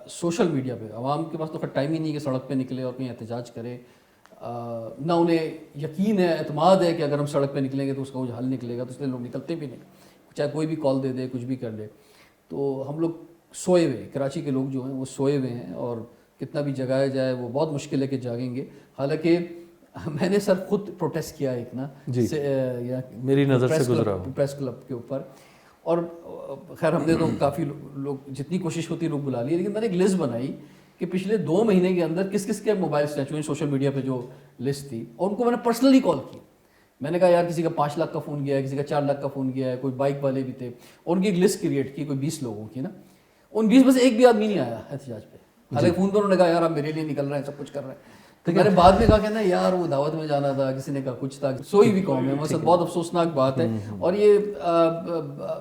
سوشل میڈیا پہ, عوام کے پاس تو ٹائم ہی نہیں کہ سڑک پہ نکلے اور کہیں احتجاج کرے, نہ انہیں یقین ہے, اعتماد ہے کہ اگر ہم سڑک پہ نکلیں گے تو اس کا کچھ حل نکلے گا, تو اس لیے لوگ نکلتے بھی نہیں, چاہے کوئی بھی کال دے دے, کچھ بھی کر لے. تو ہم لوگ سوئے ہوئے, کراچی کے لوگ جو ہیں وہ سوئے ہوئے ہیں, اور کتنا بھی جگایا جائے وہ بہت مشکل ہے کہ جاگیں گے. حالانکہ میں نے سر خود پروٹیسٹ کیا ایک نا جی میری نظر سے گزرا ہوں پریس کلب کے اوپر, اور خیر ہم نے تو کافی لوگ جتنی کوشش ہوتی ہے لوگ بلا لیے, لیکن میں نے ایک لسٹ بنائی کہ پچھلے 2 مہینے کے اندر کس کس کے موبائل اسنیچ ہوئے سوشل میڈیا پہ جو لسٹ تھی, اور ان کو میں نے پرسنلی کال کی. میں نے کہا یار کسی کا 5 لاکھ کا فون گیا ہے, کسی کا 4 لاکھ کا فون گیا ہے, کوئی بائک والے بھی تھے, اور ان کی ایک لسٹ کریٹ کی کوئی 20 لوگوں کی نا. ان 20 میں سے ایک بھی آدمی نہیں آیا احتجاج پہ, حالانکہ فون پر انہوں نے کہا یار آپ میرے لیے نکل رہے ہیں, سب کچھ کر رہے ہیں. تو میں نے بعد میں کہا کہ نا یار وہ دعوت میں جانا تھا, کسی نے کہا کچھ تھا. سوئی ہوئی قوم ہے, مثلا بہت افسوسناک بات ہے. اور یہ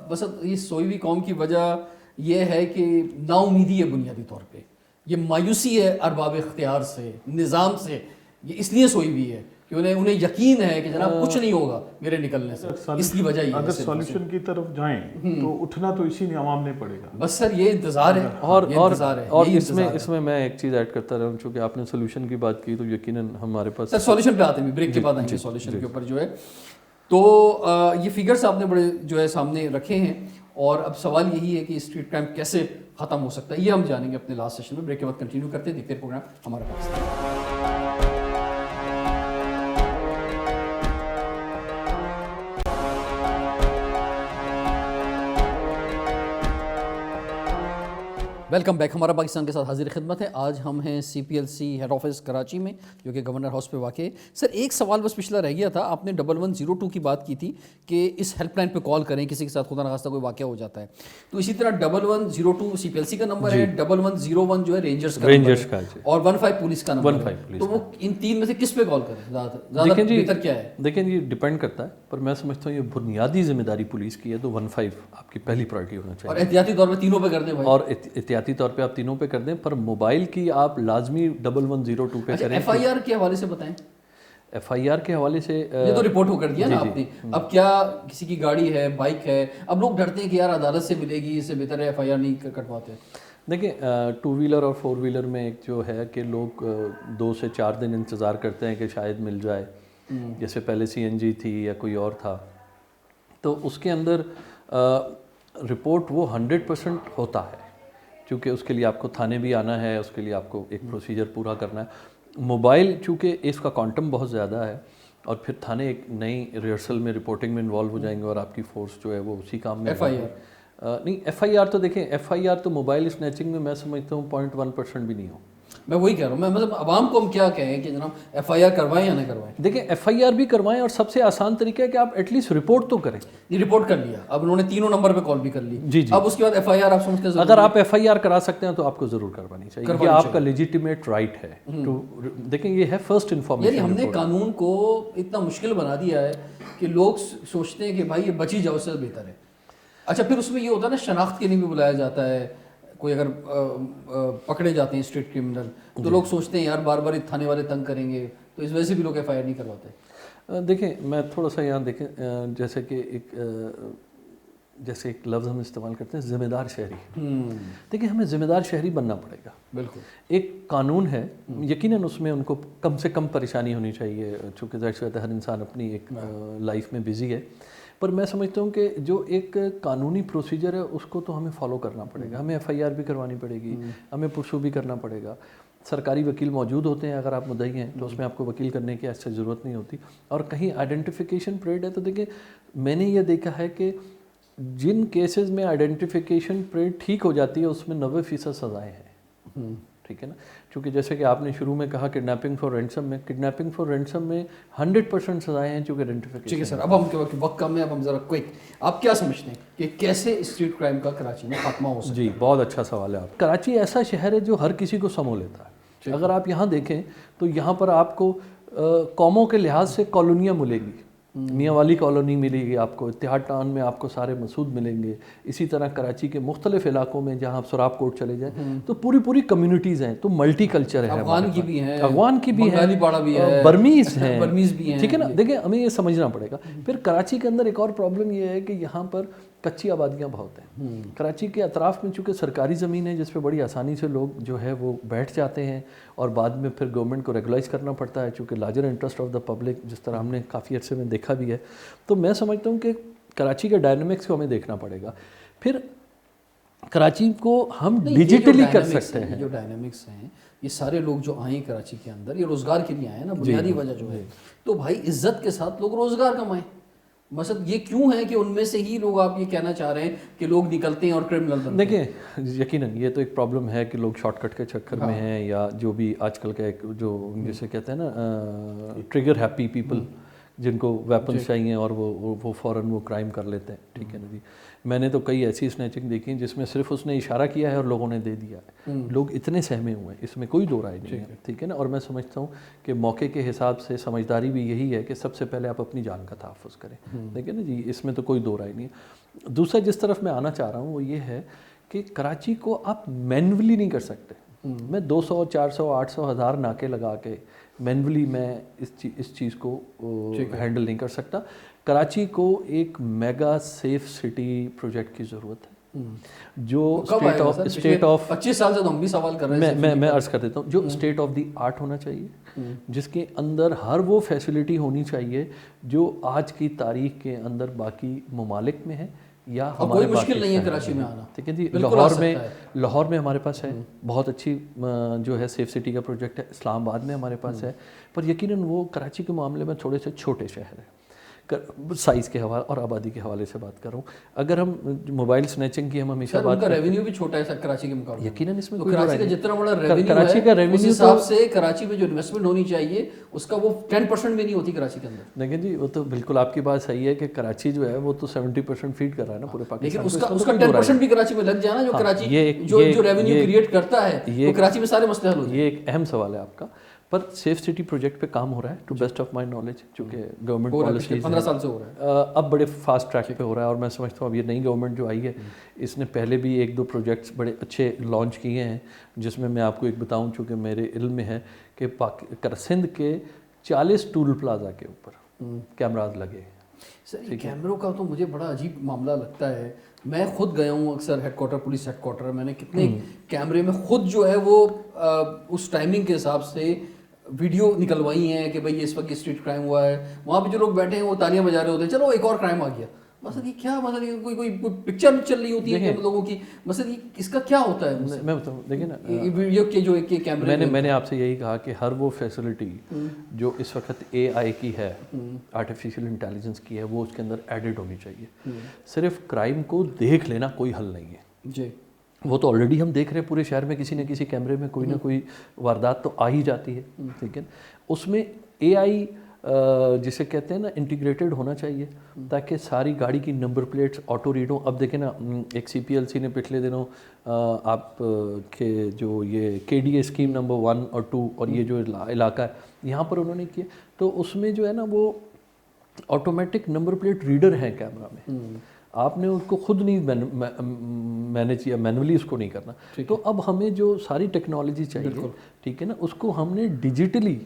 بس یہ سوئی ہوئی قوم کی وجہ یہ ہے کہ نا امیدی ہے بنیادی طور پہ, یہ مایوسی ہے ارباب اختیار سے, نظام سے. یہ اس لیے سوئی ہوئی ہے کہ انہیں یقین ہے کہ جناب کچھ نہیں ہوگا میرے نکلنے سے, اس کی وجہ یہ ہے. اگر سولوشن کی طرف جائیں تو اٹھنا تو اسی نے عوام نے پڑے گا. بس سر یہ انتظار ہے. اور اس میں میں ایک چیز ایڈ کرتا رہا ہوں, چونکہ آپ نے سولوشن کی بات کی تو یقیناً ہمارے پاس سر سولوشن پہ آتے ہیں, بریک کے بعد آئیں گے سولوشن کے اوپر جو ہے. تو یہ فگرس آپ نے بڑے جو ہے سامنے رکھے ہیں, اور اب سوال یہی ہے کہ اسٹریٹ کرائم کیسے ختم ہو سکتا ہے, یہ ہم جانیں گے اپنے لاسٹ سیشن میں. بریک کے بعد کنٹینیو کرتے ہیں, دیکھتے ہیں پروگرام ہمارے پاس. Welcome back. ہمارا پاکستان کے ساتھ حاضر خدمت ہے. آج ہم ہیں CPLC ہیڈ آفس کراچی میں, جو کہ گورنر ہاؤس پہ واقع ہے. سر ایک سوال بس پچھلا رہ گیا تھا, آپ نے 1102 کی بات کی تھی کہ اس ہیلپ لائن پہ کال کریں کسی کے ساتھ خدا نخواستہ کوئی واقعہ ہو جاتا ہے. تو اسی طرح 1102 CPLC کا نمبر ہے, 1101 جو ہے رینجرز کا, اور 15 پولیس کا نمبر ہے. تو وہ ان 3 میں سے کس پہ کال کریں زیادہ بہتر کیا ہے؟ دیکھیں یہ ڈیپینڈ کرتا ہے, پر میں سمجھتا ہوں یہ بنیادی ذمہ داری پولیس کی ہے, تو 15 آپ کی پہلی پرائرٹی ہونا چاہیے. اور احتیاطی طور پہ تینوں پہ کر دیں بھائی, اور احتیاطی طور پہ آپ تینوں پہ کر دیں, پر موبائل کی آپ لازمی 1102 پہ کریں. FIR کے حوالے سے بتائیں. FIR کے حوالے سے یہ تو رپورٹ ہو کر دیا نا آپ نے. اب کیا کسی کی گاڑی ہے, بائک ہے, اب لوگ ڈرتے ہیں کہ یار عدالت سے ملے گی, اس سے بہتر ہے FIR نہیں کٹواتے. دیکھیں 2 ویلر اور 4 ویلر میں ایک جو ہے کہ لوگ 2 سے 4 دن انتظار کرتے ہیں کہ شاید مل جائے, جیسے پہلے CNG تھی یا کوئی اور تھا. تو اس کے اندر رپورٹ وہ 100% ہوتا ہے, کیونکہ اس کے لیے آپ کو تھانے بھی آنا ہے, اس کے لیے آپ کو ایک پروسیجر پورا کرنا ہے. موبائل چونکہ اس کا کوانٹم بہت زیادہ ہے, اور پھر تھانے ایک نئی ریہرسل میں رپورٹنگ میں انوالو ہو جائیں گے, اور آپ کی فورس جو ہے وہ اسی کام میں. نہیں FIR تو دیکھیں, FIR تو موبائل اسنیچنگ میں میں سمجھتا ہوں 0.1% بھی نہیں ہو. میں وہی کہہ رہا ہوں, میں مطلب عوام کو ہم کیا کہیں کہ جناب FIR کروائیں یا نہ کروائیں. دیکھیں FIR بھی کروائیں, اور سب سے آسان طریقہ ہے کہ آپ ایٹ لیسٹ رپورٹ تو کریں. یہ رپورٹ کر لیا, اب انہوں نے تینوں نمبر پہ کال بھی کر لی. جی اب اس کے بعد FIR آپ سمجھتے ہیں اگر آپ FIR کرا سکتے ہیں تو آپ کو ضرور کروانی چاہیے, کہ آپ کا لیجیٹیمیٹ رائٹ ہے. تو دیکھیں یہ ہے فرسٹ انفارمیشن. ہم نے قانون کو اتنا مشکل بنا دیا ہے کہ لوگ سوچتے ہیں کہ بھائی یہ بچی جاؤ سے بہتر ہے. اچھا پھر اس میں یہ ہوتا ہے نا, شناخت کے لیے بھی بلایا جاتا ہے. کوئی اگر پکڑے جاتے ہیں اسٹریٹ کرمنل, تو لوگ سوچتے ہیں یار بار بار تھانے والے تنگ کریں گے, تو اس وجہ سے بھی لوگ FIR نہیں کرواتے. دیکھیں میں تھوڑا سا یہاں دیکھیں, جیسے کہ ایک لفظ ہم استعمال کرتے ہیں ذمہ دار شہری. دیکھیں ہمیں ذمہ دار شہری بننا پڑے گا. بالکل ایک قانون ہے, یقیناً اس میں ان کو کم سے کم پریشانی ہونی چاہیے, چونکہ ظاہر سی بات ہے ہر انسان اپنی ایک لائف میں بزی ہے. پر میں سمجھتا ہوں کہ جو ایک قانونی پروسیجر ہے اس کو تو ہمیں فالو کرنا پڑے گا. ہمیں FIR بھی کروانی پڑے گی, ہمیں پرسو بھی کرنا پڑے گا. سرکاری وکیل موجود ہوتے ہیں, اگر آپ مدعی ہیں تو اس میں آپ کو وکیل کرنے کی ایسے ضرورت نہیں ہوتی. اور کہیں آئیڈینٹیفیکیشن پریڈ ہے تو دیکھیں میں نے یہ دیکھا ہے کہ جن کیسز میں آئیڈینٹیفیکیشن پریڈ ٹھیک ہو جاتی ہے اس میں 90% سزائیں ہیں. ٹھیک ہے نا, چونکہ جیسے کہ آپ نے شروع میں کہا کڈنیپنگ فار رینسم میں 100% سزائیں ہیں چونکہ آئیڈینٹیفیکیشن. ٹھیک ہے سر, اب ہم کے وقت کم ہے, اب ہم ذرا کوئک, آپ کیا سمجھتے ہیں کہ کیسے اسٹریٹ کرائم کا کراچی میں خاتمہ ہو سکتا ہے؟ جی بہت اچھا سوال ہے آپ. کراچی ایسا شہر ہے جو ہر کسی کو سمو لیتا ہے. اگر آپ یہاں دیکھیں تو یہاں پر آپ کو قوموں کے لحاظ سے کالونیاں ملے گی. میاں والی کالونی ملے گی آپ کو, اتحاد ٹاؤن میں آپ کو سارے مسعود ملیں گے. اسی طرح کراچی کے مختلف علاقوں میں جہاں آپ سراب کوٹ چلے جائیں تو پوری کمیونٹیز ہیں, تو ملٹی کلچر ہے. افغان کی بھی ہیں, بنگالی پاڑا بھی ہے, برمیز ہیں, ٹھیک ہے نا. دیکھیں ہمیں یہ سمجھنا پڑے گا. پھر کراچی کے اندر ایک اور پرابلم یہ ہے کہ یہاں پر کچی آبادیاں بہت ہیں. کراچی کے اطراف میں چونکہ سرکاری زمین ہے جس پہ بڑی آسانی سے لوگ جو ہے وہ بیٹھ جاتے ہیں, اور بعد میں پھر گورنمنٹ کو ریگولائز کرنا پڑتا ہے چونکہ larger interest of the public, جس طرح ہم نے کافی عرصے میں دیکھا بھی ہے. تو میں سمجھتا ہوں کہ کراچی کے ڈائنامکس کو ہمیں دیکھنا پڑے گا. پھر کراچی کو ہم نہیں، یہ جو ڈیجیٹلی کر dynamics سکتے ہیں، ہیں. جو ڈائنامکس ہیں، یہ سارے لوگ جو آئے ہیں کراچی کے اندر، یہ روزگار کے لیے آئے ہیں نا، بنیادی وجہ جو ہے. تو بھائی عزت کے ساتھ لوگ روزگار کمائیں. مقصد یہ کیوں ہے کہ ان میں سے ہی لوگ، آپ یہ کہنا چاہ رہے ہیں کہ لوگ نکلتے ہیں اور کرمنل بنتے ہیں؟ دیکھیں یقیناً یہ تو ایک پرابلم ہے کہ لوگ شارٹ کٹ کے چکر میں ہیں، یا جو بھی آج کل کا ایک جو جسے کہتے ہیں نا ٹریگر ہیپی پیپل، جن کو ویپنس چاہیے اور وہ فوراً وہ کرائم کر لیتے ہیں. ٹھیک ہے نا جی. میں نے تو کئی ایسی اسنیچنگ دیکھی ہیں جس میں صرف اس نے اشارہ کیا ہے اور لوگوں نے دے دیا ہے. لوگ اتنے سہمے ہوئے ہیں، اس میں کوئی دو رائے نہیں ہے. ٹھیک ہے نا. اور میں سمجھتا ہوں کہ موقع کے حساب سے سمجھداری بھی یہی ہے کہ سب سے پہلے آپ اپنی جان کا تحفظ کریں. ٹھیک ہے نا جی. اس میں تو کوئی دو رائے نہیں ہے. دوسرا جس طرف میں آنا چاہ رہا ہوں وہ یہ ہے کہ کراچی کو آپ مینولی نہیں کر سکتے. میں 200 400 800 1000 ناکے لگا کے مینولی میں اس چیز کو ہینڈل نہیں کر سکتا. کراچی کو ایک میگا سیف سٹی پروجیکٹ کی ضرورت ہے، جو اسٹیٹ آف 25 سال سے تو ہم بھی سوال کر رہے ہیں. میں عرض کر دیتا ہوں، جو اسٹیٹ آف دی آرٹ ہونا چاہیے، جس کے اندر ہر وہ فیسلٹی ہونی چاہیے جو آج کی تاریخ کے اندر باقی ممالک میں ہے یا کوئی مشکل نہیں ہے کراچی میں آنا. ٹھیک ہے جی. لاہور میں ہمارے پاس ہے بہت اچھی جو ہے سیف سٹی کا پروجیکٹ ہے. اسلام آباد میں ہمارے پاس ہے. پر یقیناً وہ کراچی کے معاملے میں تھوڑے سے چھوٹے شہر ہیں سائز کے حوالے اور آبادی کے حوالے سے بات کر رہا ہوں. اگر ہم موبائل سنیچنگ کی ہم ہمیشہ بات کریں، ریونیو بھی چھوٹا ہے کراچی کے مقابلے. یقیناً اس میں کراچی کا جتنا بڑا کراچی کا ریونیو ریونیو اس حساب سے کراچی میں جو انویسٹمنٹ ہونی چاہیے اس کا وہ 10% بھی نہیں ہوتی کراچی کے اندر. دیکھیں جی وہ تو بالکل آپ کی بات صحیح ہے کہ کراچی جو ہے وہ تو 70% فیڈ کر رہا ہے نا پورے پاکستان. لیکن اس کا 10% بھی کراچی میں لگ جائے نا، جو کراچی جو ریونیو کریٹ کرتا ہے، وہ کراچی میں سارے مسئلے حل ہو جائیں. یہ ایک اہم سوال ہے آپ کا. پر سیف سٹی پروجیکٹ پہ کام ہو رہا ہے to best of my knowledge, چونکہ گورنمنٹ پالیسیز 15 سال سے ہو رہا ہے، اب بڑے فاسٹ ٹریک پہ ہو رہا ہے. اور میں سمجھتا ہوں اب یہ نئی گورنمنٹ جو آئی ہے اس نے پہلے بھی 1-2 پروجیکٹس بڑے اچھے لانچ کیے ہیں، جس میں آپ کو ایک بتاؤں چونکہ میرے علم میں ہے کہ سندھ کے 40 ٹول پلازا کے اوپر کیمراز لگے ہیں. سر کیمروں کا تو مجھے بڑا عجیب معاملہ لگتا ہے. میں خود گیا ہوں اکثر headquarter, police headquarter, میں نے کتنے کیمرے میں خود جو ہے وہ اس ٹائمنگ کے حساب سے ویڈیو نکلوائی ہیں کہ بھئی اس وقت اسٹریٹ کرائم ہوا ہے. وہاں پہ جو لوگ بیٹھے ہیں وہ تالیاں بجا رہے ہوتے ہیں، چلو ایک اور کرائم آ گیا. مطلب یہ کیا، مطلب یہ کوئی پکچر چل رہی ہوتی ہے لوگوں کی، مطلب یہ اس کا کیا ہوتا ہے؟ میں بتاؤں دیکھیں نا، ویڈیو کے جو ایک کیمرے میں نے آپ سے یہی کہا کہ ہر وہ فیسلٹی جو اس وقت AI کی ہے، آرٹیفیشیل انٹیلیجنس کی ہے، وہ اس کے اندر ایڈڈ ہونی چاہیے. صرف کرائم کو دیکھ لینا کوئی حل نہیں ہے جی. وہ تو آلریڈی ہم دیکھ رہے ہیں پورے شہر میں کسی نہ کسی کیمرے میں کوئی نہ کوئی واردات تو آ ہی جاتی ہے. ٹھیک ہے. اس میں AI جسے کہتے ہیں نا انٹیگریٹڈ ہونا چاہیے تاکہ ساری گاڑی کی نمبر پلیٹس آٹو ریڈ ہوں. اب دیکھیں نا ایک CPLC نے پچھلے دنوں آپ کے جو یہ KDA اسکیم نمبر 1 اور 2 اور یہ جو علاقہ ہے یہاں پر انہوں نے کیا، تو اس میں جو ہے نا وہ آٹومیٹک نمبر پلیٹ ریڈر ہیں کیمرہ میں. آپ نے اس کو خود نہیں مینیج یا مینولی اس کو نہیں کرنا. تو اب ہمیں جو ساری ٹیکنالوجی چاہیے، ٹھیک ہے نا، اس کو ہم نے ڈیجیٹلی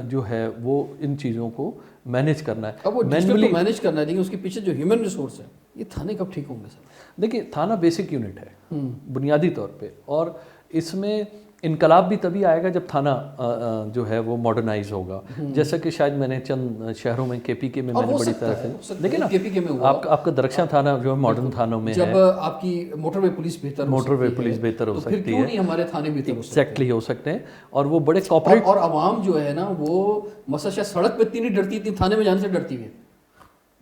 جو ہے وہ ان چیزوں کو مینیج کرنا ہے. اب وہ ڈیجیٹل مینیج کرنا ہے، لیکن اس کے پیچھے جو ہیومن ریسورس ہے، یہ تھانے کب ٹھیک ہوں گے سر؟ دیکھیں تھانہ بیسک یونٹ ہے بنیادی طور پہ، اور اس میں انقلاب بھی تبھی آئے گا جب تھانہ جو ہے وہ ماڈرنائز ہوگا. جیسا کہ شاید میں نے چند شہروں میں KPK میں نے بڑی طرح سے دیکھیں نا، آپ کا درخشاں تھانہ جو ہے ماڈرن تھانوں میں ہے. جب آپ کی موٹر وے پولیس بہتر ہو سکتی ہے، نہیں ہمارے تھانے بہتر ایگزیکٹلی ہو سکتے ہیں. اور وہ بڑے کوآپریٹ، اور عوام جو ہے نا وہ مثلا شاید سڑک پہ اتنی نہیں ڈرتی اتنی تھانے میں جانے سے ڈرتی ہے.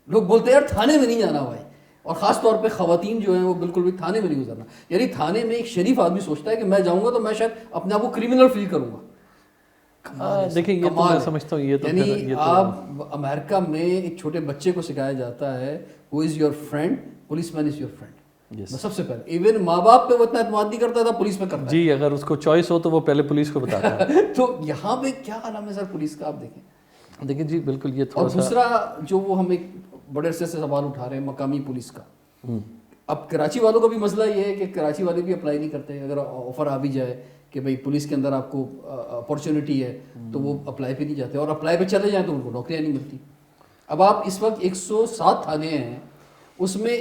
لوگ بولتے ہیں یار تھانے میں نہیں جانا بھائی، اور خاص طور پہ خواتین جو ہیں وہ بالکل بھی تھانے میں نہیں گزرنا. یعنی تھانے میں ایک شریف آدمی سوچتا ہے کہ میں جاؤں گا تو میں شاید اپنے آپ کو کریمنل فیل کروں گا. دیکھیں یہ تو میں سمجھتا ہوں یہ تو یعنی آپ امریکہ میں ایک چھوٹے بچے کو سکھایا جاتا ہے who is your friend, policeman is your friend. سب سے پہلے ایون ماں باپ پہ وہ اتنا اعتماد نہیں کرتا تھا، پولیس پہ کرتا ہے. جی اگر اس کو چوائس ہو تو وہ پہلے پولیس کو بتاتا ہے. تو یہاں پہ کیا عالم ہے سر پولیس کا، آپ دیکھیں جی بالکل یہ تھوڑا سا. اور دوسرا جو وہ ہم ایک بڑے عرصے سے سوال اٹھا رہے ہیں مقامی پولیس کا. اب کراچی والوں کا بھی مسئلہ یہ ہے کہ کراچی والے بھی اپلائی نہیں کرتے. اگر آفر آ بھی جائے کہ بھائی پولیس کے اندر آپ کو اپارچونیٹی ہے تو وہ اپلائی پہ نہیں جاتے، اور اپلائی پہ چلے جائیں تو ان کو نوکریاں نہیں ملتی. اب آپ اس وقت 107 تھانے ہیں، اس میں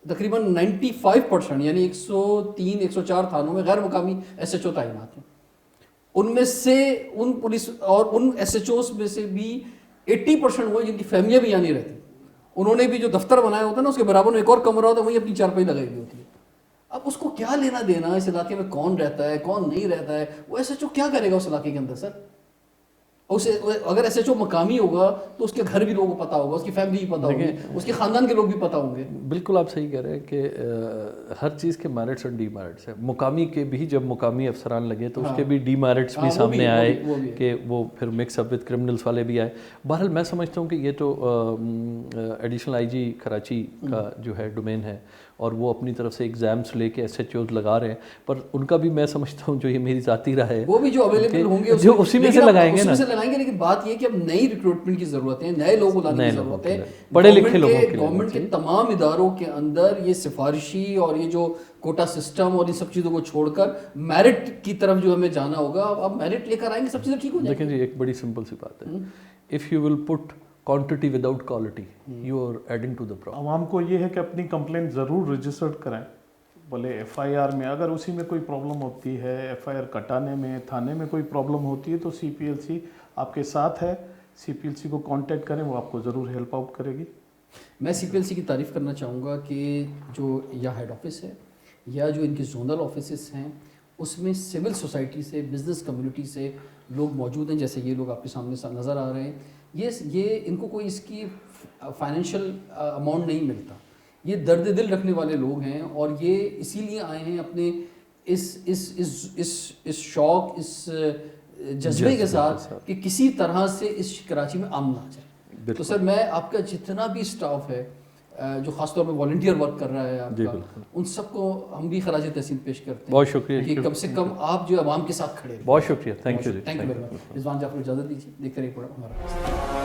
تقریباً 95% یعنی 103 104 تھانوں میں غیر مقامی SHO تعینات ہیں. ان میں سے ان پولیس اور ان SHOs میں سے بھی 80% وہ جن کی فیملیاں بھی یہاں نہیں رہتی. انہوں نے بھی جو دفتر بنایا ہوتا ہے نا اس کے برابر میں ایک اور کمرہ ہوتا ہے، وہیں اپنی چارپائی لگائی ہوئی ہوتی ہے. اب اس کو کیا لینا دینا اس علاقے میں کون رہتا ہے کون نہیں رہتا ہے, وہ ایس ایچ او کیا کرے گا اس علاقے کے اندر سر؟ اسے اگر ایس ایچ او مقامی ہوگا تو اس کے گھر بھی لوگوں کو پتا ہوگا, اس کی فیملی بھی پتا ہوگی, اس کے خاندان کے لوگ بھی پتا ہوں گے. بالکل آپ صحیح کہہ رہے ہیں کہ ہر چیز کے میرٹس اور ڈی میرٹس ہیں. مقامی کے بھی جب مقامی افسران لگے تو اس کے بھی ڈی میرٹس بھی سامنے آئے کہ وہ پھر مکس اپ وتھ کرمنلس والے بھی آئے. بہرحال میں سمجھتا ہوں کہ یہ تو ایڈیشنل آئی جی کراچی کا جو ہے ڈومین ہے اور وہ اپنی طرف سے ایگزامس لے کے ایس ایچ اوز لگا رہے ہیں, پر ان کا بھی میں سمجھتا ہوں جو یہ میری ذاتی رائے ہے وہ بھی جو اویلیبل ہوں گے جو اسی میں سے لگائیں گے نا, لیکن بات یہ کہ اب نئی ریکروٹمنٹ کی ضرورت ہے, نئے لوگ لانے کی ضرورت ہے, پڑھے لکھے لوگوں کی. گورنمنٹ کے تمام اداروں کے اندر یہ سفارشی اور یہ جو کوٹا سسٹم اور ان سب چیزوں کو چھوڑ کر میرٹ کی طرف جو ہمیں جانا ہوگا. اب میرٹ لے کر آئیں گے سب چیزیں ٹھیک ہو جائیں گی. دیکھیں جی ایک بڑی سمپل سی بات ہے, if you will put quantity without quality you are adding to the problem. عوام کو یہ ہے کہ اپنی کمپلین ضرور رجسٹرڈ کریں, بولے ایف آئی آر میں اگر اسی میں کوئی پرابلم ہوتی ہے, ایف آئی آر کٹانے میں تھانے میں کوئی پرابلم ہوتی ہے تو سی پی ایل سی آپ کے ساتھ ہے, سی پی ایل سی کو کانٹیکٹ کریں, وہ آپ کو ضرور ہیلپ آؤٹ کرے گی. میں سی پی ایل سی کی تعریف کرنا چاہوں گا کہ جو یا ہیڈ آفس ہے یا جو ان کے زونل آفیسز ہیں اس میں سول سوسائٹی سے بزنس کمیونٹی سے لوگ موجود ہیں, جیسے یہ لوگ آپ کے سامنے نظر آ رہے ہیں. یہ ان کو کوئی اس کی فائنینشیل اماؤنٹ نہیں ملتا, یہ درد دل رکھنے والے لوگ ہیں اور یہ اسی لیے آئے ہیں اپنے اس شوق اس جذبے کے ساتھ کہ کسی طرح سے اس کراچی میں امن آ جائے. تو سر میں آپ کا جتنا بھی اسٹاف ہے جو خاص طور پہ والنٹیئر ورک کر رہا ہے آپ کا, ان سب کو ہم بھی خراج تحسین پیش کرتے ہیں. بہت شکریہ کہ کم سے کم آپ جو عوام کے ساتھ کھڑے. بہت شکریہ, تھینک یو. رضوان جعفر اجازت دیجیے, دیکھتے رہیے ہمارا.